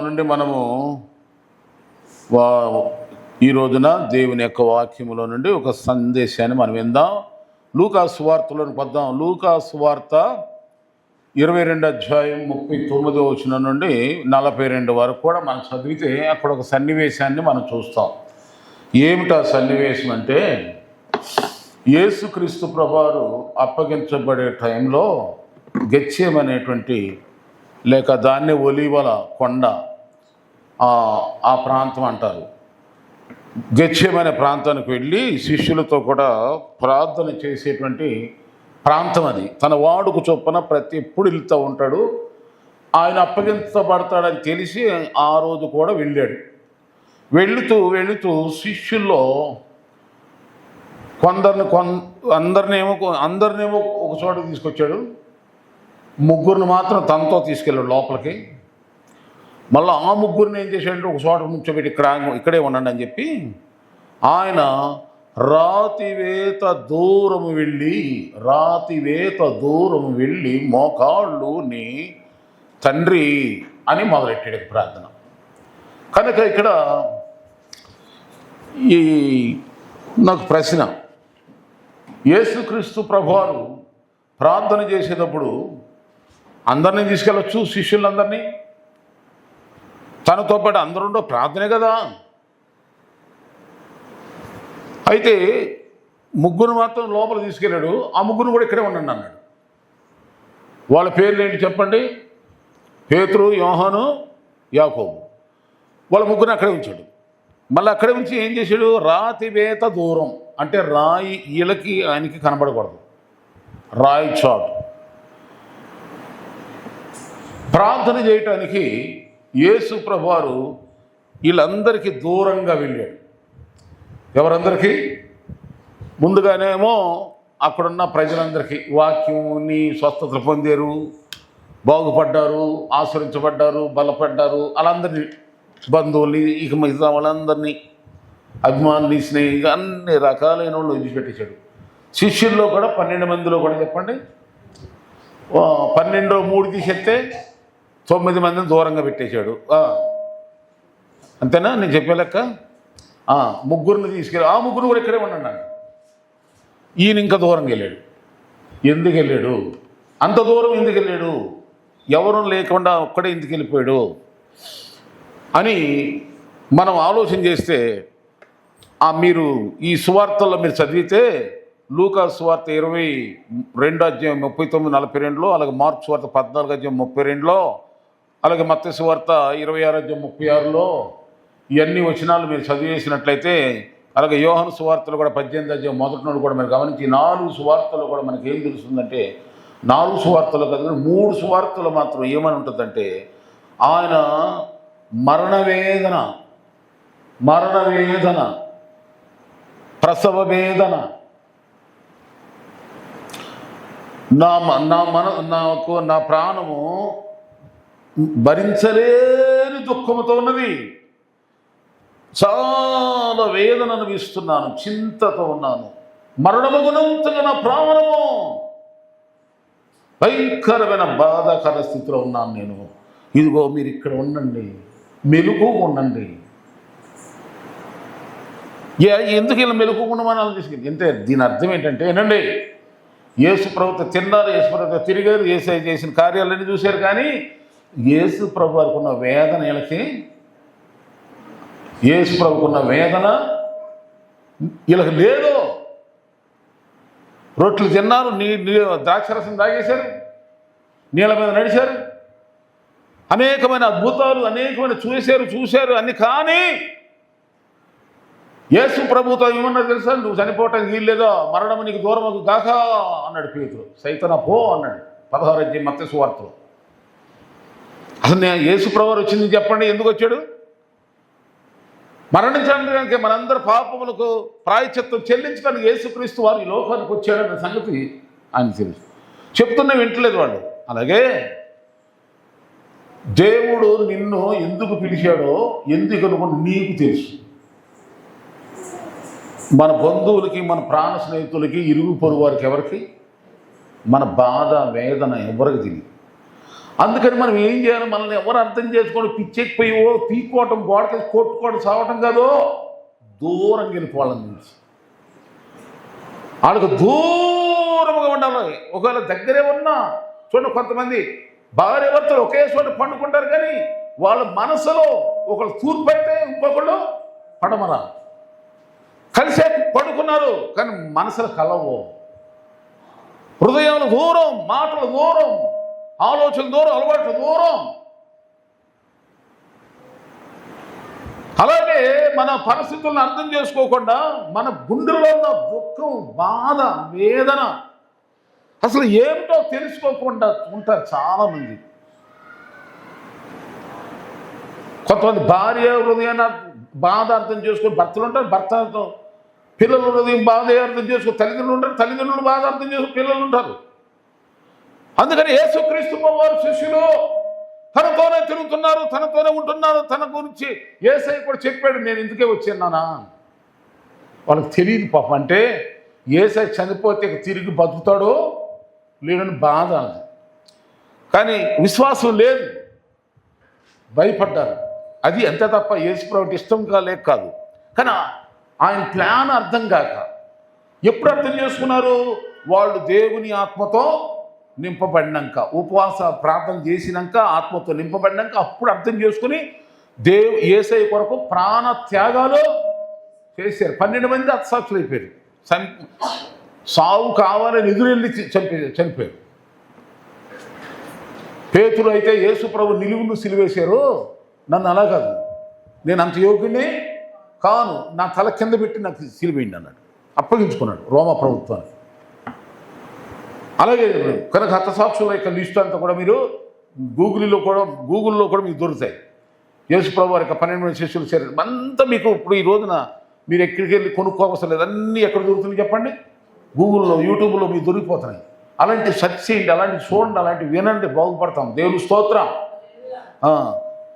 నుండి మనము ఈ రోజున దేవుని యొక్క వాక్యములో నుండి ఒక సందేశాన్ని మనం విందాం. లూకా సువార్తలోకి వద్దాం. లూకా సువార్త 22 అధ్యాయం 39వ వచనం నుండి 42 వరకు కూడా మనం చదివితే అక్కడ ఒక సన్నివేశాన్ని మనం చూస్తాం. ఏమిటా సన్నివేశం అంటే, యేసుక్రీస్తు ప్రభువారు అప్పగించబడే టైంలో గెత్సేమనేటువంటి లేక దాన్ని ఒలీవల కొండ ఆ ప్రాంతం అంటారు. గెత్సేమనే ప్రాంతానికి వెళ్ళి శిష్యులతో కూడా ప్రార్థన చేసేటువంటి ప్రాంతం అది. తన వాడుకు చొప్పున ప్రతి ఎప్పుడు వెళ్తూ ఉంటాడు. ఆయన అప్పగించబడతాడని తెలిసి ఆ రోజు కూడా వెళ్ళాడు. వెళుతూ శిష్యుల్లో అందరినేమో ఒక చోటకి తీసుకొచ్చాడు. ముగ్గురిని మాత్రం తనతో తీసుకెళ్ళాడు లోపలికి. మళ్ళీ ఆ ముగ్గురిని ఏం చేశాడంటే ఒక చోట నుంచోబెట్టి ఇక్కడే ఉండండి అని చెప్పి ఆయన రాతివేత దూరం వెళ్ళి మోకాళ్ళుని తండ్రి అని మొదలెట్టాడు ప్రార్థన. కనుక ఇక్కడ నాకు ప్రశ్న, యేసుక్రీస్తు ప్రభువారు ప్రార్థన చేసేటప్పుడు అందరినీ తీసుకెళ్ళొచ్చు, శిష్యులందరినీ తనతో పాటు అందరుండో ప్రార్థనే కదా. అయితే ముగ్గురు మాత్రం లోపల తీసుకెళ్ళాడు. ఆ ముగ్గురు కూడా ఇక్కడే ఉండండి అన్నాడు. వాళ్ళ పేర్లు ఏంటి చెప్పండి? పేతురు, యోహాను, యాకోబు. వాళ్ళ ముగ్గురిని అక్కడే ఉంచాడు. మళ్ళీ అక్కడే ఉంచి ఏం చేశాడు? రాతివేత దూరం అంటే రాయి ఈలకి ఆయనకి కనబడకూడదు, రాయి చాటు ప్రార్థన చేయటానికి యేసు ప్రభువారు వీళ్ళందరికీ దూరంగా వెళ్ళాడు. ఎవరందరికీ? ముందుగానేమో అక్కడున్న ప్రజలందరికీ వాక్యంని స్వస్థతలు పొందారు, బాగుపడ్డారు, ఆశ్రయించబడ్డారు, బలపడ్డారు. వాళ్ళందరినీ బంధువుల్ని, ఇక మిగతా వాళ్ళందరినీ, అభిమానులు, స్నేహితులు, అన్ని రకాలైన వాళ్ళు విడిచిపెట్టేశాడు. శిష్యుల్లో కూడా 12 మందిలో కూడా చెప్పండి, 12లో 3 తీసేస్తే 9 మందిని దూరంగా పెట్టేశాడు. అంతేనా నేను చెప్పే లెక్క? ముగ్గురిని తీసుకెళ్ళి ఆ ముగ్గురు కూడా ఇక్కడే ఉన్నాడు. ఈయన ఇంకా దూరంగా వెళ్ళాడు. ఎందుకు వెళ్ళాడు? అంత దూరం ఎందుకు వెళ్ళాడు? ఎవరు లేకుండా ఒక్కడే ఎందుకు వెళ్ళిపోయాడు అని మనం ఆలోచన చేస్తే, మీరు ఈ సువార్తల్లో మీరు చదివితే లూకా సువార్త 22 అధ్యాయం 39, 42లో, అలాగే మార్కు సువార్త 14 అధ్యాయం 32లో, అలాగే మత్తయి సువార్త 26 అధ్యాయం 36లో ఇవన్నీ వచనాలు మీరు చదివేసినట్లయితే, అలాగే యోహాను సువార్తలు కూడా 18 అధ్యాయం 1 నుండి కూడా మీరు గమనించి 4 సువార్తలు కూడా మనకి ఏం తెలుస్తుందంటే, 4 సువార్తలు కదా 3 సువార్తలు మాత్రం ఏమని ఉంటుందంటే, ఆయన మరణ వేదన, ప్రసవ వేదన, నా ప్రాణము భరించలేని దుఃఖముతో ఉన్నది, చాలా వేదన అనుభవిస్తున్నాను, చింతతో ఉన్నాను, మరణమగునంతగా నా ప్రాణము, భయంకరమైన బాధాకర స్థితిలో ఉన్నాను నేను. ఇదిగో మీరు ఇక్కడ ఉండండి, మెలుగు ఉండండి. ఎందుకు ఇలా మెలుగు ఉండమని ఆలోచించుకుంది అంటే, దీని అర్థం ఏంటంటే, ఏనండి, యేసు ప్రభుత్వ తిన్నారు, యేసు ప్రభుత్వ తిరిగారు, యేసు చేసిన కార్యాలన్నీ చూశారు, కానీ యేసు ప్రభు వారికి ఉన్న వేదన వీళ్ళకి, యేసు ప్రభుకున్న వేదన వీళ్ళకి లేదు. రొట్టెలు తిన్నారు, ద్రాక్షరసం తాగేశారు, నీళ్ళ మీద నడిచారు, అనేకమైన అద్భుతాలు అనేకమైన చూశారు అన్ని. కానీ యేసు ప్రభుతో ఏమన్నా తెలుసా? నువ్వు చనిపోవటానికి వీల్లేదో, మరణము నీకు దూరముకు గాక అన్నాడు పేతురు. సైతానా పో అన్నాడు 16 అధ్యాయం మత్తయి సువార్తలో. అసలు యేసు ప్రభువు వచ్చింది చెప్పండి, ఎందుకు వచ్చాడు? మరణించడానికి, మనందరి పాపములకు ప్రాయశ్చిత్తం చెల్లించడానికి యేసుక్రీస్తు వారు ఈ లోకానికి వచ్చాడన్న సంగతి ఆయన తెలుసు. చెప్తున్నా వింటలేదు వాళ్ళు. అలాగే దేవుడు నిన్ను ఎందుకు పిలిచాడో, ఎందుకు అనుకుని నీకు తెలుసు. మన బంధువులకి, మన ప్రాణ స్నేహితులకి, ఇరుగు పొరుగు వారికి, ఎవరికి మన బాధ వేదన ఎవరికి తెలియదు. అందుకని మనం ఏం చేయాలి? మనల్ని ఎవరు అర్థం చేసుకోండి, పిచ్చెక్కిపోయి తీసుకోవటం, గోడకి కొట్టుకోవడం, సావటం కాదు, దూరంగా వెళ్ళిపోవాలని నుంచి వాళ్ళకు దూరంగా ఉండాలి. ఒకవేళ దగ్గరే ఉన్నా చూడండి, కొంతమంది భార్య భర్తలు ఒకే చోట పండుకుంటారు, కానీ వాళ్ళ మనసులో ఒకళ్ళు తూర్పు అయితే ఇంకొకళ్ళు పడమర కలిసే పడుకున్నారు, కానీ మనసులు కలవు. హృదయాలు దూరం, మాటలు దూరం, ఆలోచనలు దూరం, అలవాట్లు దూరం. అలాగే మన పరిస్థితులను అర్థం చేసుకోకుండా మన గుండెల్లో ఉన్న దుఃఖం, బాధ, వేదన అసలు ఏమిటో తెలుసుకోకుండా ఉంటారు చాలామంది. కొంతమంది భార్య హృదయాన్ని బాధ అర్థం చేసుకొని భర్తలు ఉంటారు, భర్త పిల్లల హృదయం బాధ అర్థం చేసుకుని తల్లిదండ్రులు ఉంటారు, తల్లిదండ్రులు బాధ అర్థం చేసుకుని పిల్లలు ఉంటారు. అందుకని యేసుక్రీస్తు వారి శిష్యులు తనతోనే తిరుగుతున్నారు, తనతోనే ఉంటున్నారు. తన గురించి యేసయ్య కూడా చెప్పాడు, నేను ఇందుకే వచ్చానా. వాళ్ళకి తెలియదు పాపం. అంటే యేసయ్య చనిపోతే తిరిగి బతుకుతాడో లేడని బాధ. కానీ విశ్వాసం లేదు, భయపడ్డారు. అది అంతే తప్ప యేసుప్రభుకి ఇష్టంగా లేక కాదు. కానీ ఆయన ప్లాన్ అర్థం కాక ఎప్పుడు అర్థం చేసుకున్నారు? వాళ్ళు దేవుని ఆత్మతో నింపబడినాక, ఉపవాస ప్రార్థన చేసినాక, ఆత్మతో నింపబడినాక అప్పుడు అర్థం చేసుకుని యేసయ్య కొరకు ప్రాణ త్యాగాలు చేశారు. 12 మంది హతసాక్షులు అయిపోయారు. సావు కావాలని ఎదురెళ్ళి చనిపోయారు. పేతురు అయితే యేసు ప్రభు నిలువును సిలువేశారు. నన్ను అలా కాదు, నేను అంత యోగ్యునే కాను, నా తల కింద పెట్టి నాకు సిలువేయండి అన్నాడు. అప్పగించుకున్నాడు రోమా ప్రభుత్వాన్ని. అలాగే కనుక హతసాక్షుల యొక్క లిస్టు అంతా కూడా మీరు గూగుల్లో కూడా మీకు దొరుకుతాయి. యేసు ప్రభు వారి యొక్క 12 మంది శిష్యులు శరీరం అంతా మీకు ఇప్పుడు ఈ రోజున మీరు ఎక్కడికి వెళ్ళి కొనుక్కోవసం లేదు. అన్నీ ఎక్కడ దొరుకుతున్నాయి చెప్పండి? గూగుల్లో, యూట్యూబ్లో మీకు దొరికిపోతున్నాయి. అలాంటి సెర్చ్ చేయండి, అలాంటివి చూడండి, అలాంటివి వినండి, బాగుపడతాం. దేవుని స్తోత్రం.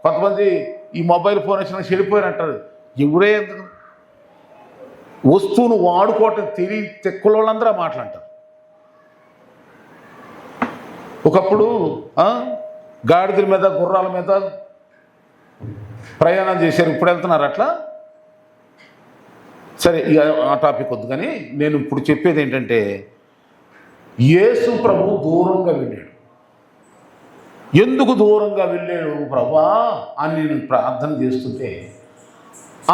కొంతమంది ఈ మొబైల్ ఫోన్ వచ్చిన చెడిపోయినట్టారు. ఎవరే వస్తువును వాడుకోవటం తెలియ తెక్కుల వాళ్ళందరూ మాట్లాడతారు. ఒకప్పుడు గాడిదల మీద, గుర్రాల మీద ప్రయాణం చేశారు, ఇప్పుడు వెళ్తున్నారు అట్లా. సరే, ఆ టాపిక్ వద్దు. కానీ నేను ఇప్పుడు చెప్పేది ఏంటంటే, యేసు ప్రభు దూరంగా వెళ్ళాడు. ఎందుకు దూరంగా వెళ్ళాడు ప్రభా అని నేను ప్రార్థన చేస్తుంటే,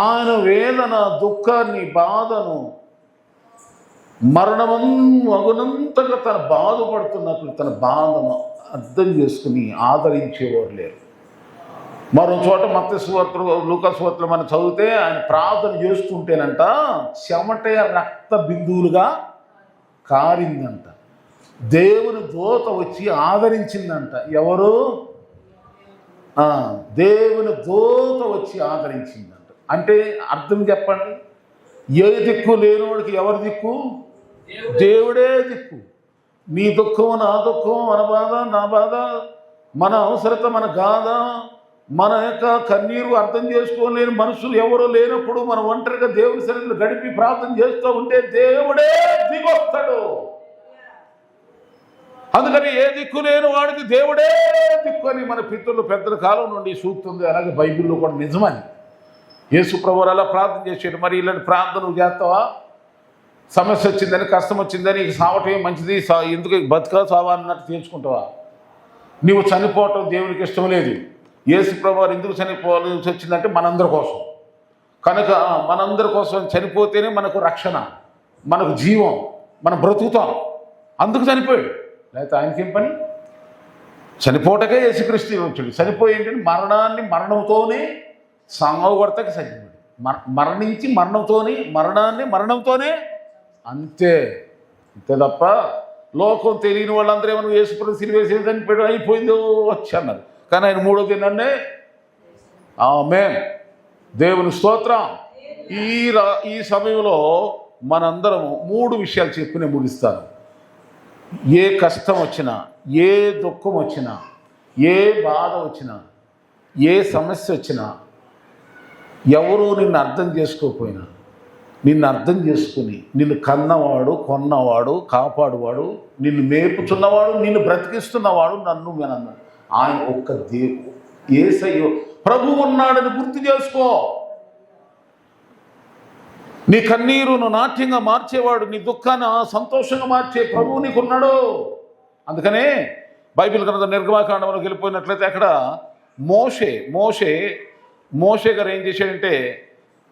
ఆయన వేదన, దుఃఖాన్ని, బాధను, మగునంతగా తన బాధపడుతున్నట్లు తన బాధను అర్థం చేసుకుని ఆదరించేవారు లేరు. మరో చోట మత్తయి సువార్తలో, లూకా సువార్తలో మనం చదివితే ఆయన ప్రార్థన చేస్తుంటేనంట చెమట రక్త బిందువులుగా కారిందంట. దేవుని దూత వచ్చి ఆదరించిందంట. ఎవరు? దేవుని దూత వచ్చి ఆదరించిందంట. అంటే అర్థం చెప్పండి, ఏ దిక్కు లేనివాడికి ఎవరి దిక్కు? దేవుడే దిక్కు. నీ దుఃఖం నా దుఃఖం, మన బాధ నా బాధ, మన అవసరత మన గాథ, మన యొక్క కన్నీరు అర్థం చేసుకోలేని మనుషులు ఎవరో లేనప్పుడు మనం ఒంటరిగా దేవుని సన్నిధిలో గడిపి ప్రార్థన చేస్తూ ఉంటే దేవుడే దిగొస్తాడు. అందుకని ఏ దిక్కు లేని వాడికి దేవుడే దిక్కు అని మన పితరులు పెద్దల కాలం నుండి సూక్తుంది. అలాగే బైబిల్లో కూడా నిజమని యేసు ప్రభువు అలా ప్రార్థన చేసాడు. మరి ఇలాంటి ప్రార్థన నువ్వు చేస్తావా? సమస్య వచ్చిందని, కష్టం వచ్చిందని, ఇక సావటమే మంచిది, ఎందుకు బతుకా సావా అన్నట్టు తీర్చుకుంటావా? నువ్వు చనిపోవటం దేవునికి ఇష్టం లేదు. యేసు ప్రభువు ఎందుకు చనిపోవాల్సి వచ్చిందంటే మనందరి కోసం. కనుక మనందరి కోసం చనిపోతేనే మనకు రక్షణ, మనకు జీవం, మనం బ్రతుకుతాం. అందుకు చనిపోయాడు. లేకపోతే ఆయనకేం పని? చనిపోవటకే యేసుక్రీస్తు వచ్చాడు. చనిపోయి ఏంటంటే మరణాన్ని మరణంతోనే సాగొడతాకి చనిపోయాడు. మరణించి మరణాన్ని మరణంతోనే, అంతే తప్ప లోకం తెలియని వాళ్ళందరూ ఏమన్నా యేసుప్రభు సిలువేసి చనిపోయాడు, అయిపోయిందో వచ్చి అన్నారు. కానీ ఆయన 3వ దినాన్నే ఆమేన్, దేవుని స్తోత్రం. ఈ సమయంలో మనందరం 3 విషయాలు చెప్పి నేను ముగిస్తాను. ఏ కష్టం వచ్చినా, ఏ దుఃఖం వచ్చినా, ఏ బాధ వచ్చినా, ఏ సమస్య వచ్చినా, ఎవరూ నిన్ను అర్థం చేసుకోకపోయినా, నిన్ను అర్థం చేసుకుని నిన్ను కన్నవాడు, కొన్నవాడు, కాపాడువాడు, నిన్ను మేపుచున్నవాడు, నిన్ను బ్రతికిస్తున్నవాడు, నన్ను ఆయన ఒక్క యేసయ్య ప్రభు ఉన్నాడని గుర్తు చేసుకో. నీ కన్నీరును నాట్యంగా మార్చేవాడు, నీ దుఃఖాన్ని సంతోషంగా మార్చే ప్రభువు నీకున్నాడు. అందుకనే బైబిల్ గ్రంథం నిర్గమాకాండంలోకి వెళ్ళిపోయినట్లయితే అక్కడ మోషే గారు ఏం చేశాడంటే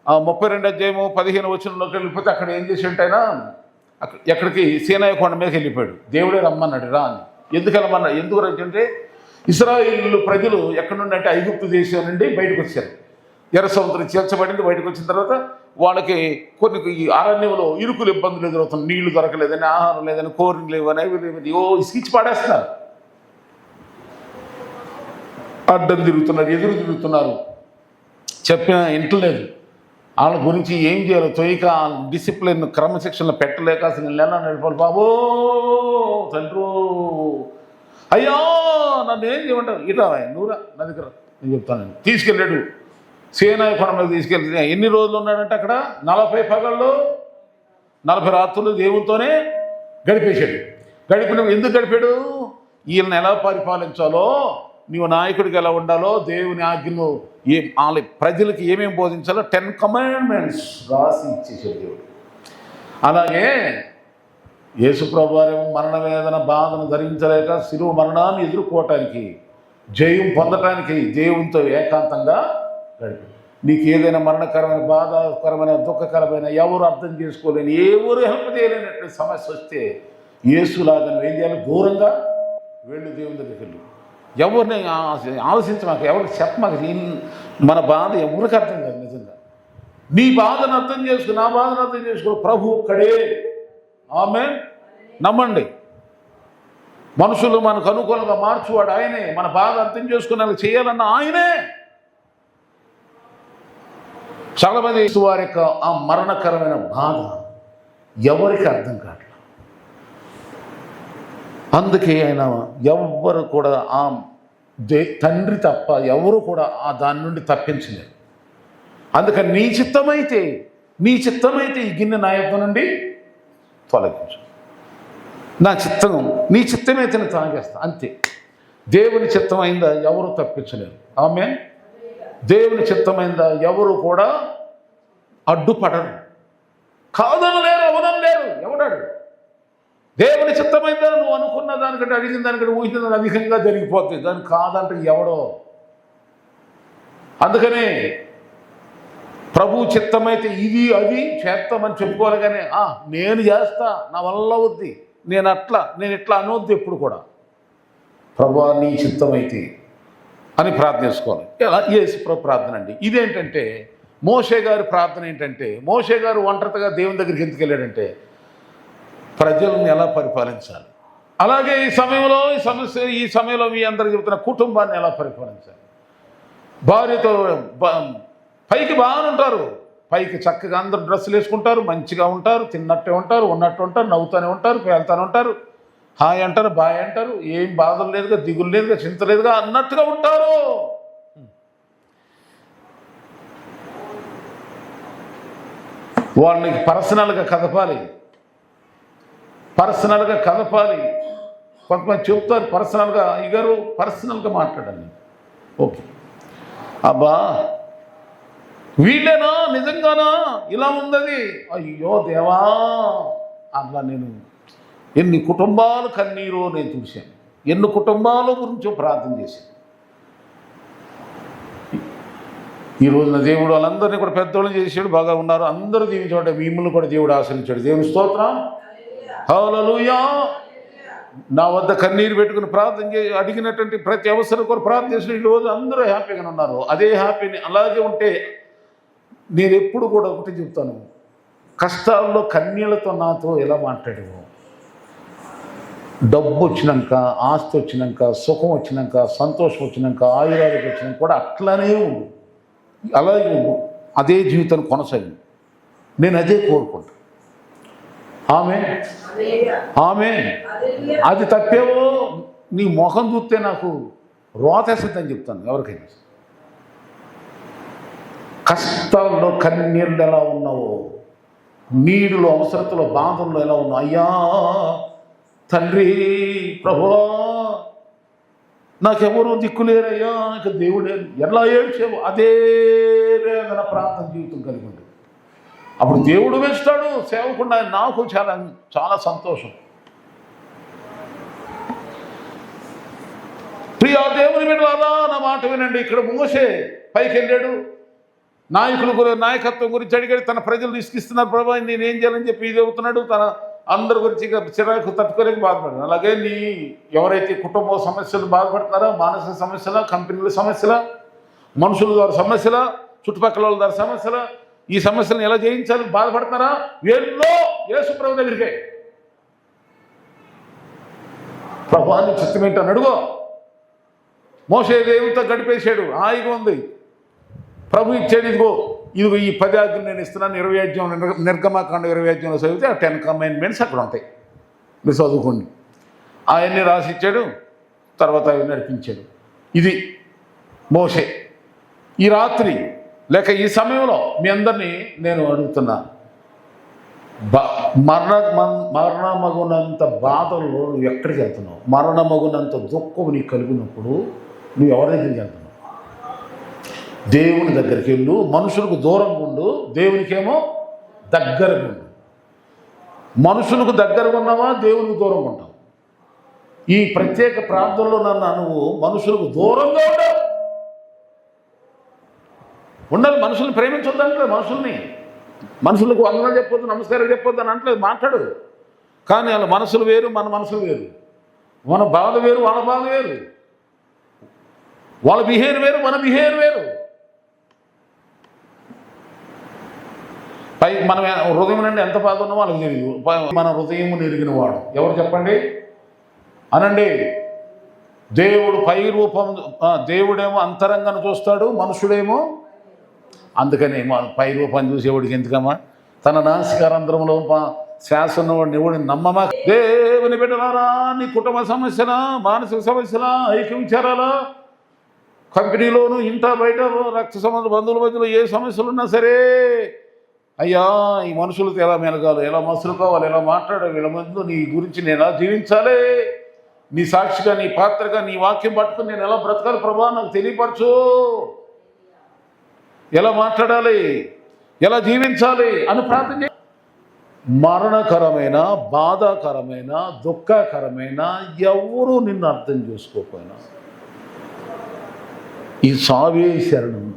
32 అధ్యాయము 15 వచనంలోకి వెళ్ళిపోతే అక్కడ ఏం చేశాడంటే ఆయన ఎక్కడికి సీనాయి కొండ మీదకి వెళ్ళిపోయాడు. దేవుడే రమ్మన్నాడు రా అని. ఎందుకు అంటే ఇశ్రాయేలు ప్రజలు ఎక్కడి నుండి అంటే ఐగుప్తు దేశం నుండి బయటకు వచ్చారు. ఎర్ర సముద్రం చేర్చబడింది. బయటకు వచ్చిన తర్వాత వాళ్ళకి కొన్ని ఈ అరణ్యంలో ఇరుకులు ఇబ్బందులు ఎదురవుతుంది. నీళ్లు దొరకలేదని, ఆహారం లేదని, కోరికలు లేవని, ఇసుకిచ్చి పాడేస్తున్నారు. అడ్డం తిరుగుతున్నారు, ఎదురు తిరుగుతున్నారు. చెప్పిన ఇంటలేదు. వాళ్ళ గురించి ఏం చేయాలో తొయ్యక డిసిప్లిన్ క్రమశిక్షణలో పెట్టలేక అసలు నెల నడిపాలి. బాబో తండ్రు అయ్యా నన్ను ఏం చేయమంటారు, ఇట్లా నువ్వురా నా దగ్గర నేను చెప్తాను. తీసుకెళ్ళాడు సీనాయి కొండ మీద తీసుకెళ్తే ఎన్ని రోజులు ఉన్నాడంటే అక్కడ 40 పగళ్ళు 40 రాత్రులు దేవునితోనే గడిపేశాడు. ఎందుకు గడిపాడు? వీళ్ళని ఎలా పరిపాలించాలో, నీవు నాయకుడికి ఎలా ఉండాలో, దేవుని ఆజ్ఞను వాళ్ళ ప్రజలకి ఏమేమి బోధించాలో 10 కమాండ్మెంట్స్ రాసి ఇచ్చేసాడు దేవుడు. అలాగే యేసుప్రభు వారేమో మరణ వేదన బాధను ధరించలేక శిలువ మరణాన్ని ఎదుర్కోవటానికి, జయం పొందటానికి దేవునితో ఏకాంతంగా గడిపాడు. నీకు ఏదైనా మరణకరమైన, బాధాకరమైన, దుఃఖకరమైన, ఎవరు అర్థం చేసుకోలేని, ఎవరు హెల్ప్ చేయలేనటువంటి సమస్య వస్తే యేసులాగా ఏం చేయాలి? దూరంగా వెళ్ళు, దేవుని దగ్గరికి వెళ్ళు. ఎవరిని ఆలోచించమాక, ఎవరికి చెప్పమాక. మన బాధ ఎవరికి అర్థం కాదు. నిజంగా నీ బాధను అర్థం చేసుకో, నా బాధను అర్థం చేసుకో. ప్రభు ఒక్కడే. ఆమేన్. నమ్మండి. మనుషులు మనకు అనుకూలంగా మార్చువాడు ఆయనే. మన బాధ అర్థం చేసుకునేలా చేయాలన్న ఆయనే. చాలామంది వారి యొక్క ఆ మరణకరమైన బాధ ఎవరికి అర్థం కావట్లేదు. అందుకే ఆయన ఎవ్వరు కూడా ఆ తండ్రి తప్ప ఎవరు కూడా ఆ దాని నుండి తప్పించలేరు. అందుకని నీ చిత్తమైతే ఈ గిన్నె నా యొద్ద నుండి తొలగించు. నీ చిత్తమైతే నేను తాగేస్తా, అంతే. దేవుని చిత్తమైందా ఎవరు తప్పించలేరు. ఆమేన్. దేవుని చిత్తమైందా ఎవరు కూడా అడ్డుపడరు. కాదనలేరు, అవనలేరు. ఎవడాడు? దేవుని చిత్తమైందా నువ్వు అనుకున్న దానికంటే, అడిగిన దానికంటే, ఊహించిన దానికి అధికంగా జరిగిపోతుంది. దానికి కాదంటే ఎవడో. అందుకనే ప్రభు చిత్తమైతే ఇది అది చేస్తామని చెప్పుకోవాలి. కానీ నేను చేస్తా, నా వల్ల వద్ది, నేను ఇట్లా అనొద్దు ఎప్పుడు కూడా. ప్రభువా నీ చిత్తమైతే అని ప్రార్థన చేసుకోవాలి. యేసు ప్రభు ప్రార్థన అండి. ఇదేంటంటే మోషే గారి ప్రార్థన ఏంటంటే, మోషే గారు ఒంటరిగా దేవుని దగ్గరికి ఎందుకు వెళ్ళాడంటే ప్రజలను ఎలా పరిపాలించాలి. అలాగే ఈ సమయంలో మీ అందరికి చెబుతున్న కుటుంబాన్ని ఎలా పరిపాలించాలి. భార్యతో పైకి బాగానే ఉంటారు, పైకి చక్కగా అందరూ డ్రెస్సులు వేసుకుంటారు, మంచిగా ఉంటారు, తిన్నట్టే ఉంటారు, ఉన్నట్టు ఉంటారు, నవ్వుతూనే ఉంటారు, పేలుతూనే ఉంటారు, హాయ్ అంటారు, బాయ్ అంటారు, ఏం బాధలు లేదుగా, దిగులు లేదుగా, చింత లేదుగా అన్నట్టుగా ఉంటారు. వాళ్ళని పర్సనల్గా కదపాలి. కొంతమంది చెబుతారు పర్సనల్గా, అయ్యగారు పర్సనల్గా మాట్లాడండి. ఓకే, అబ్బా వీళ్ళేనా నిజంగానా ఇలా ఉందది, అయ్యో దేవా. అట్లా నేను ఎన్ని కుటుంబాలు కన్నీరో నేను చూశాను, ఎన్ని కుటుంబాల గురించో ప్రార్థన చేశాను. ఈ రోజున దేవుడు వాళ్ళందరినీ కూడా పెద్దోళ్ళు చేసాడు, బాగా ఉన్నారు, అందరూ దీవించాడు. మిమ్మల్ని కూడా దేవుడు ఆశ్రయించాడు. దేవుని స్తోత్రం, హల్లెలూయా. నా వద్ద కన్నీరు పెట్టుకుని ప్రార్థన చేసి అడిగినటువంటి ప్రతి అవసరం కూడా ప్రార్థన చేసిన ఈరోజు అందరూ హ్యాపీగా ఉన్నారు. అదే హ్యాపీని అలాగే ఉంటే నేను ఎప్పుడు కూడా ఒకటి చెప్తాను, కష్టాల్లో కన్నీళ్లతో నాతో ఎలా మాట్లాడేవో, డబ్బు వచ్చినాక, ఆస్తి వచ్చినాక, సుఖం వచ్చినాక, సంతోషం వచ్చినాక, ఆయురాలకు వచ్చినాక కూడా అట్లానే ఉండు, అలాగే ఉండు, అదే జీవితాన్ని కొనసాగింది. నేను అదే కోరుకుంటాను. ఆమేన్. అది తప్పేవో నీ ముఖం చూస్తే నాకు రోతేస్తుందని చెప్తాను ఎవరికైనా. కష్టాల్లో కన్నీళ్ళు ఎలా ఉన్నావో, నీడులో, అవసరతలో, బాధల్లో ఎలా ఉన్నావు, అయ్యా తండ్రి ప్రభువా నాకెవరూ దిక్కులేరయ్యా, ఇక దేవుడే ఎలా ఏడ్చావు, అదే వేదన ప్రార్థన జీవితం కలిగి ఉంటుంది. అప్పుడు దేవుడు వేస్తాడు సేవకుండా. నాకు చాలా చాలా సంతోషం. ప్రియా దేవుని బిడ్డలారా, నా మాట వినండి. ఇక్కడ మోషే పైకి వెళ్ళాడు, నాయకత్వం గురించి అడిగాడు. తన ప్రజలు ఇసుకిస్తున్నారు, ప్రభా నేనేం చేయాలని చెప్పి ఇది అవుతున్నాడు. తన అందరి గురించి చిరాకు తట్టుకోలేక బాధపడ్డాడు. అలాగే ఎవరైతే కుటుంబ సమస్యలు బాధపడుతున్నారో, మానసిక సమస్యల, కంపెనీల సమస్యల, మనుషుల ద్వారా సమస్యల, చుట్టుపక్కల వాళ్ళ ద్వారా సమస్యల, ఈ సమస్యలను ఎలా జయించాలి బాధపడుతున్నారా, వీళ్ళలో యేసు ప్రభు దగ్గరికే ప్రభువాన్ని చిత్తం ఏంటని అడుగో. మోషే దేవునితో గడిపేశాడు, హాయిగా ఉంది. ప్రభు ఇచ్చాడు, ఇదిగో ఈ 10 ఆజ్ఞలు నేను ఇస్తున్నాను. 20 అధ్యాయం నిర్గమకాండ 20 అధ్యాయంలో చదివితే ఆ 10 కమాండ్మెంట్స్ అక్కడ ఉంటాయి, మీరు చదువుకోండి. ఆయన్ని రాసి ఇచ్చాడు, తర్వాత అవి నడిపించాడు. ఇది మోషే. ఈ రాత్రి లేక ఈ సమయంలో మీ అందరినీ నేను అడుగుతున్నా, మరణమగునంత బాధల్లో నువ్వు ఎక్కడికి వెళ్తున్నావు? మరణమగునంత దుఃఖం నీకు కలిగినప్పుడు నువ్వు ఎవరి దగ్గరికి వెళ్తున్నావు? దేవుని దగ్గరికి వెళ్ళు. మనుషులకు దూరంగా ఉండు, దేవునికేమో దగ్గరగా ఉండు. మనుషులకు దగ్గరగా ఉన్నావా, దేవునికి దూరంగా ఉంటావు. ఈ ప్రత్యేక ప్రార్థనలో నువ్వు మనుషులకు దూరంగా ఉండాలి. మనుషుల్ని ప్రేమించొద్దు అంటలేదు, మనుషులకు వందనాలు చెప్పొద్దు, నమస్కారం చెప్పొద్దు అని అంటలేదు, మాట్లాడు. కానీ వాళ్ళ మనసులు వేరు, మన మనసులు వేరు. మన బాధ వేరు, వాళ్ళ బాధ వేరు. వాళ్ళ బిహేవియర్ వేరు, మన బిహేవియర్ వేరు. మనం హృదయం నుండి ఎంత బాధ ఉన్నా వాళ్ళకి తెలియదు. మన హృదయం ఎరిగిన వాడు ఎవరు చెప్పండి అనండి. దేవుడు పై రూపం, దేవుడేమో అంతరంగాను చూస్తాడు, మనుషుడేమో. అందుకని పై రూపం చూసేవాడికి ఎందుకమ్మా? తన నాసికారంధ్రంలో శ్వాసను ఎవడిని నమ్మమా? దేవుని బిడ్డలారా, నీ కుటుంబ సమస్యల, మానసిక సమస్యల, ఐక్య విచారాలా, కంపెనీలోను, ఇంట బయట, రక్త సంబంధ బంధువుల మధ్యలో ఏ సమస్యలు ఉన్నా సరే, అయ్యా ఈ మనుషులతో ఎలా మెలగాలి, ఎలా మసులుకోవాలి, ఎలా మాట్లాడాలి, వీళ్ళ ముందు నీ గురించి నేను ఎలా జీవించాలి, నీ సాక్షిగా, నీ పాత్రగా, నీ వాక్యం పట్టుకుని నేను ఎలా బ్రతకాలి ప్రభా నాకు తెలియపరచు, ఎలా మాట్లాడాలి, ఎలా జీవించాలి అని ప్రార్థన. మరణకరమైన, బాధాకరమైన, దుఃఖకరమైన ఎవరు నిన్ను అర్థం చేసుకోకపోయినా ఈ సావే శరణం.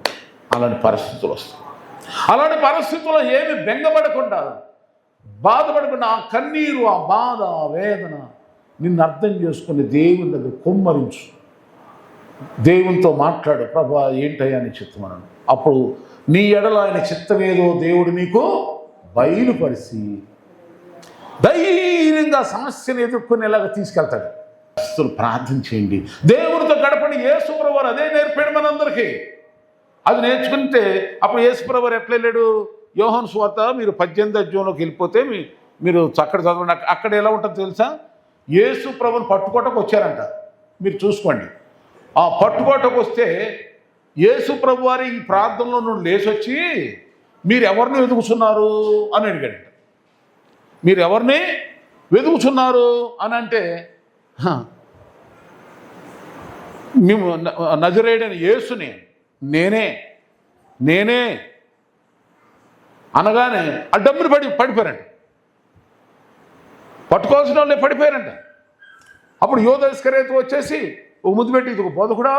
అలాంటి పరిస్థితులు వస్తాయి. అలాంటి పరిస్థితుల్లో ఏమి బెంగపడకుండా, బాధపడకుండా, ఆ కన్నీరు, ఆ బాధ, ఆ వేదన నిన్ను అర్థం చేసుకుని దేవుని దగ్గర కుమ్మరించు. దేవునితో మాట్లాడు, ప్రభా ఏంటయ్యా నీ చిత్తం అన్నాడు. అప్పుడు నీ ఎడల ఆయన చిత్తమేదో దేవుడు నీకు బయలుపరిచి ధైర్యంగా సమస్యను ఎదుర్కొనేలాగా తీసుకెళ్తాడు. అసలు ప్రార్థన చేయండి, దేవునితో గడపండి. యేసుప్రభువు వారు అదే నేర్పాడు మనందరికీ. అది నేర్చుకుంటే అప్పుడు యేసుప్రభువు వారు ఎట్లా వెళ్ళాడు? యోహాను సువార్త మీరు 18వ అధ్యాయంలోకి వెళ్ళిపోతే మీరు అక్కడ చదవండి. అక్కడ ఎలా ఉంటుందో తెలుసా? యేసుప్రభువుని పట్టుకోవటకు వచ్చారంట. మీరు చూసుకోండి. ఆ పట్టుకోవటకు వస్తే యేసుప్రభువు వారి ఈ ప్రార్థనలో నుండి లేచొచ్చి మీరు ఎవరిని వెతుకుతున్నారు అని అడిగాడంట. మీరు ఎవరిని వెతుకుతున్నారు అని అంటే, మేము నజరేయుడైన యేసుని నేనే అనగానే అడ్డమ్ముని పడిపోయారంట. పట్టుకోవాల్సిన వాళ్ళే పడిపోయారంట. అప్పుడు యోధ ఇస్కరియోతు వచ్చేసి ఒక ముద్దు పెట్టి, ఇది ఒక బోధకుడా,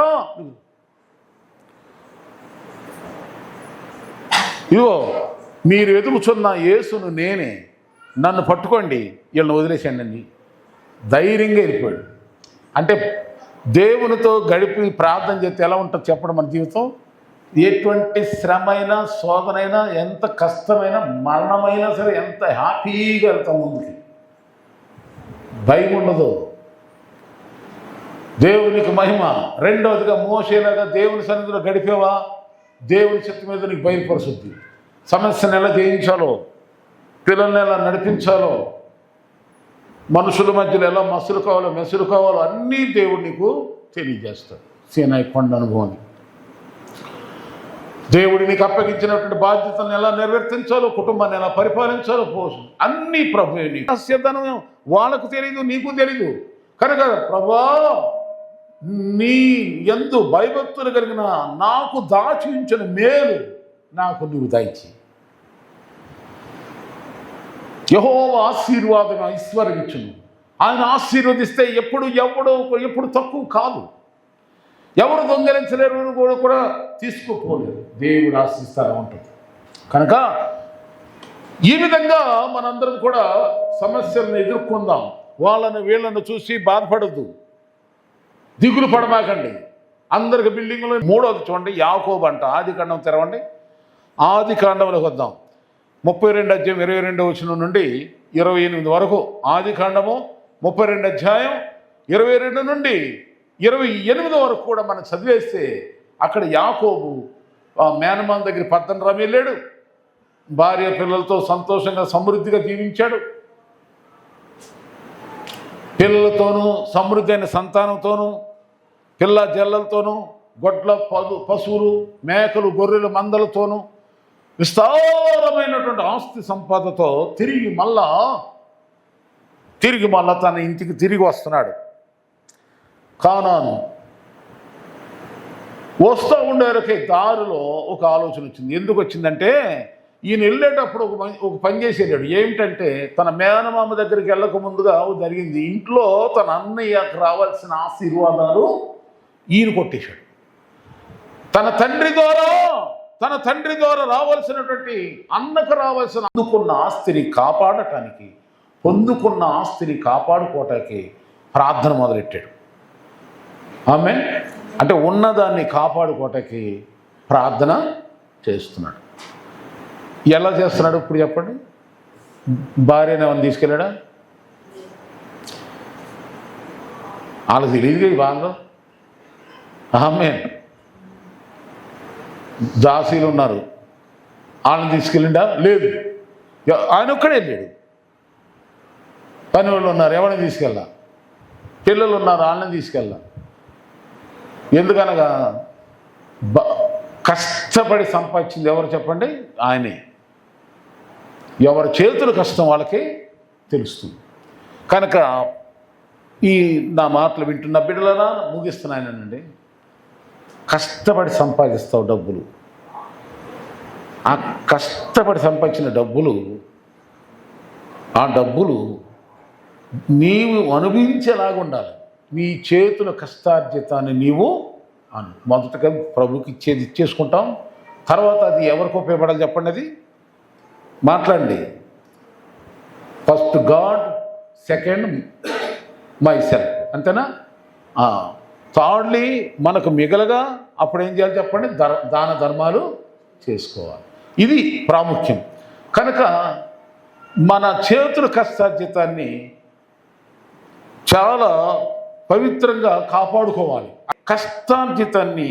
ఇదిగో మీరు వెతుకుచున్న యేసును నేనే, నన్ను పట్టుకోండి, వీళ్ళని వదిలేసానండి. ధైర్యంగా వెళ్ళిపోయాడు. అంటే దేవునితో గడిపి ప్రార్థన చేస్తే ఎలా ఉంటుంది చెప్పడం మన జీవితం? ఎటువంటి శ్రమైనా, శోధనైనా, ఎంత కష్టమైనా, మరణమైనా సరే ఎంత హ్యాపీగా వెళ్తాం ముందుకి. భయం ఉండదు. దేవునికి మహిమ. రెండవదిగా మోషేలాగా దేవుని సన్నిధిలో గడిపేవా, దేవుని చిత్తం మీద నీకు బయలుపరుస్తుంది. సమస్యను ఎలా జయించాలో, పిల్లల్ని ఎలా నడిపించాలో, మనుషుల మధ్యలో ఎలా మెసులు కావాలో అన్నీ దేవుడు నీకు తెలియజేస్తాడు. సీనాయి కొండ అనుభవం. దేవుడు నీకు అప్పగించినటువంటి బాధ్యతలను ఎలా నిర్వర్తించాలో, కుటుంబాన్ని ఎలా పరిపాలించాలో, పోషణ అన్నీ ప్రభువే. నీకు వాళ్ళకు తెలియదు, నీకు తెలీదు. కనుక ప్రభా నీ యందు భయభక్తులు కలిగిన నాకు దాచి ఉంచిన మేలు నాకు నువ్వు దయచి. యెహోవా ఆశీర్వాదం ఐశ్వర్యం ఇచ్చును. ఆయన ఆశీర్వదిస్తే ఎప్పుడు తక్కువ కాదు. ఎవరు దొంగలించలేరు కూడా తీసుకోపోలేరు. దేవుడు ఆశిస్తానే ఉంటుంది. కనుక ఈ విధంగా మనందరం కూడా సమస్యలను ఎదుర్కొందాం. వాళ్ళని వీళ్ళను చూసి బాధపడద్దు, దిగులు పడమాకండి. అందరికి బిల్డింగ్లో 3వది చూడండి, యాకోబు అంట. ఆదికాండం తెరవండి. ఆదికాండంలోకి వద్దాం. 32 అధ్యాయం 22 వచనం నుండి 28 వరకు. ఆదికాండము 32 అధ్యాయం 22 నుండి 28 వరకు కూడా మనం చదివేస్తే అక్కడ యాకోబు మేనమామ దగ్గర పద్దనరాము వెళ్ళాడు. భార్య పిల్లలతో సంతోషంగా సమృద్ధిగా జీవించాడు. పిల్లలతోనూ సమృద్ధి అయిన సంతానంతోనూ పిల్ల జల్లలతోనూ గొడ్ల పశువులు మేకలు గొర్రెలు మందలతోనూ విస్తారమైనటువంటి ఆస్తి సంపదతో తిరిగి మళ్ళా తన ఇంటికి తిరిగి వస్తున్నాడు. కానాను వస్తూ ఉండేవరకే దారిలో ఒక ఆలోచన వచ్చింది. ఎందుకు వచ్చిందంటే ఈయన వెళ్ళేటప్పుడు ఒక పని చేసి వెళ్ళాడు. ఏమిటంటే తన మేనమామ దగ్గరికి వెళ్ళక ముందుగా జరిగింది. ఇంట్లో తన అన్నయ్యకు రావాల్సిన ఆశీర్వాదాలు ఈయన కొట్టేశాడు. తన తండ్రి ద్వారా రావాల్సినటువంటి అన్నకు రావాల్సిన పొందుకున్న ఆస్తిని కాపాడుకోవటానికి ప్రార్థన మొదలెట్టాడు. ఆమె అంటే ఉన్నదాన్ని కాపాడుకోవటానికి ప్రార్థన చేస్తున్నాడు. ఎలా చేస్తున్నాడు ఇప్పుడు చెప్పండి? భార్యను ఏమైనా తీసుకెళ్ళాడా? వాళ్ళకి తెలియదుగా ఈ బాగా. ఆమె దాసీలు ఉన్నారు, వాళ్ళని తీసుకెళ్ళిండా? లేదు, ఆయన ఒక్కడే వెళ్ళాడు. పని వాళ్ళు ఉన్నారు, ఎవరిని తీసుకెళ్ళా? పిల్లలు ఉన్నారు, వాళ్ళని తీసుకెళ్ళా. ఎందుకనగా కష్టపడి సంపాదించింది ఎవరు చెప్పండి? ఆయనే. ఎవరి చేతుల కష్టం వాళ్ళకి తెలుస్తుంది. కనుక ఈ నా మాటలు వింటున్న బిడ్డలనా ముగిస్తున్నాయనండి. కష్టపడి సంపాదిస్తావు డబ్బులు. ఆ కష్టపడి సంపాదించిన డబ్బులు, ఆ డబ్బులు నీవు అనుభవించేలాగా ఉండాలి. నీ చేతుల కష్టార్జితాన్ని నీవు మొదటగా ప్రభుకి ఇచ్చేసుకుంటాం. తర్వాత అది ఎవరికి ఉపయోగపడాలి చెప్పండి? అది మాట్లాడండి. First God, second my self, అంతేనా? థర్డ్లీ మనకు మిగలగా అప్పుడు ఏం చేయాలి చెప్పండి? దాన ధర్మాలు చేసుకోవాలి. ఇది ప్రాముఖ్యం. కనుక మన చేతుల కష్టార్జితాన్ని చాలా పవిత్రంగా కాపాడుకోవాలి. కష్టార్జితాన్ని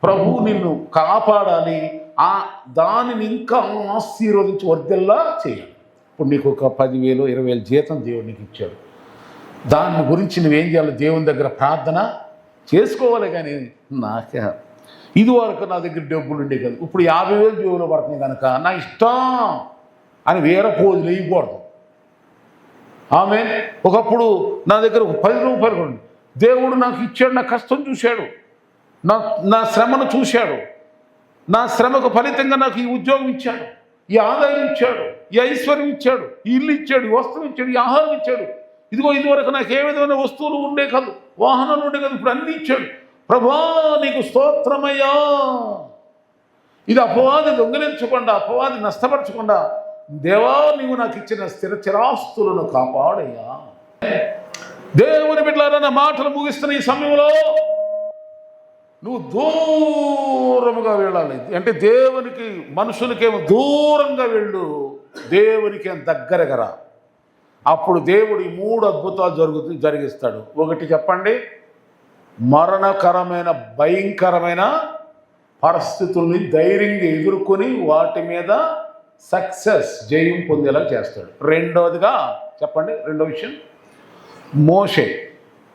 ప్రభు నిన్ను కాపాడాలి. దానిని ఇంకా ఆశీర్వదించి వర్ధిల్లా చేయాలి. ఇప్పుడు నీకు ఒక 10,000 20,000 జీతం దేవుడు నీకు ఇచ్చాడు. దాని గురించి నువ్వేం చేయాలి? దేవుని దగ్గర ప్రార్థన చేసుకోవాలి. కానీ నాకే ఇదివరకు నా దగ్గర డబ్బులు ఉండే కదా, ఇప్పుడు 50,000 జోబులో పడుతున్నాయి కనుక నా ఇష్టం అని వేరే పోజులు వేయకూడదు. ఆమె ఒకప్పుడు నా దగ్గర ఒక 10 రూపాయలు ఉంది, దేవుడు నాకు ఇచ్చాడు, నా కష్టం చూశాడు, నా శ్రమను చూశాడు, నా శ్రమకు ఫలితంగా నాకు ఈ ఉద్యోగం ఇచ్చాడు, ఈ ఆదాయం ఇచ్చాడు, ఈ ఐశ్వర్యం ఇచ్చాడు, ఈ ఇల్లు ఇచ్చాడు, ఈ వస్త్రం ఇచ్చాడు, ఈ ఆహారం ఇచ్చాడు. ఇదివరకు నాకు ఏ విధమైన వస్తువులు ఉండే కాదు, వాహనాలు ఉండే కాదు, ఇప్పుడు అన్నీ ఇచ్చాడు. ప్రభా నీకు స్తోత్రమయ్యా. ఇది అపవాది దొంగిలించకుండా, అపవాది నష్టపరచకుండా, దేవా నీవు నాకు ఇచ్చిన చిరాస్తులను కాపాడయ్యా. దేవుని బిడ్డలారా, నా మాటలు ముగిస్తున్న ఈ సమయంలో నువ్వు దూరముగా వెళ్ళాలి. అంటే దేవునికి, మనుషులకేమో దూరంగా వెళ్ళు, దేవునికేం దగ్గరగా రా. అప్పుడు దేవుడు ఈ 3 అద్భుతాలు జరిగిస్తాడు. ఒకటి చెప్పండి, మరణకరమైన భయంకరమైన పరిస్థితుల్ని ధైర్యంగా ఎదుర్కొని వాటి మీద జయం పొందేలా చేస్తాడు. రెండవదిగా చెప్పండి, రెండో విషయం, మోషే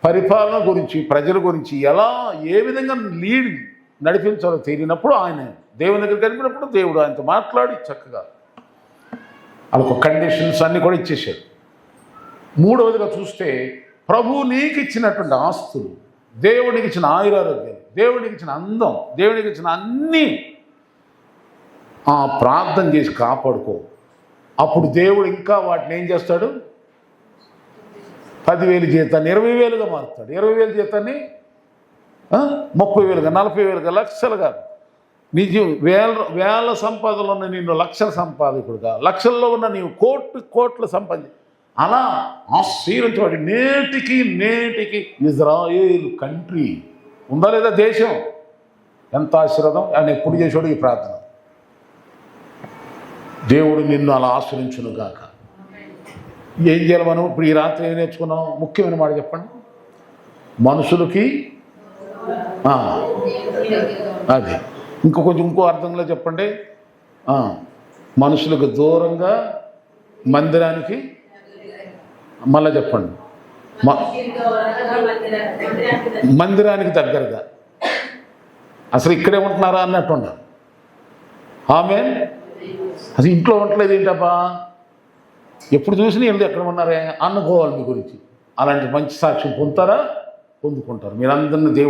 పరిపాలన గురించి, ప్రజల గురించి ఏ విధంగా నడిపించాలో తెలియనప్పుడు ఆయన దేవుని దగ్గర కలిపినప్పుడు దేవుడు ఆయనతో మాట్లాడి చక్కగా వాళ్ళకు కండిషన్స్ అన్నీ కూడా ఇచ్చేసాడు. మూడవదిగా చూస్తే ప్రభు నీకు ఇచ్చినటువంటి ఆస్తులు దేవుడికి ఇచ్చిన ఆయురారోగ్యాలు, దేవుడికి ఇచ్చిన అందం, దేవుడికి ఇచ్చిన అన్నీ ప్రార్థన చేసి కాపాడుకో. అప్పుడు దేవుడు ఇంకా వాటిని ఏం చేస్తాడు? 10,000 జీతాన్ని 20,000గా మారుతాడు. 20,000 జీతాన్ని 30,000గా, 40,000గా, లక్షలుగా. నిజ వేల సంపాదనలో ఉన్న నిన్ను లక్షల సంపాదకుడుగా, లక్షల్లో ఉన్న నీవు కోట్ల సంపాది అలా ఆశీర్వదించబడి నేటికి ఇజ్రాయేల్ కంట్రీ ఉందా లేదా? దేశం ఎంత ఆశీర్వాదం! ఆయన ఎప్పుడు చేసాడు ఈ ప్రార్థన. దేవుడు నిన్ను అలా ఆశ్రయించునుగాక. ఏం చేయాలి మనం ఇప్పుడు? ఈ రాత్రి ఏం నేర్చుకున్నాం? ముఖ్యమైన మాట చెప్పండి. మనుషులకి అది ఇంకో అర్థంలో చెప్పండి. మనుషులకు దూరంగా, మందిరానికి మళ్ళా చెప్పండి. మందిరానికి దగ్గరగా. అసలు ఇక్కడే ఉంటున్నారా అన్నట్టు ఉన్నారు. ఆమేన్. అసలు ఇంట్లో ఉండట్లేదు ఏంటబ్బా, ఎప్పుడు చూసినా వీళ్ళు ఎక్కడ ఉన్నారే అనుకోవాలి మీ గురించి. అలాంటి మంచి సాక్ష్యం పొందుతారా? పొందుకుంటారు. మీరందరినీ దేవుడు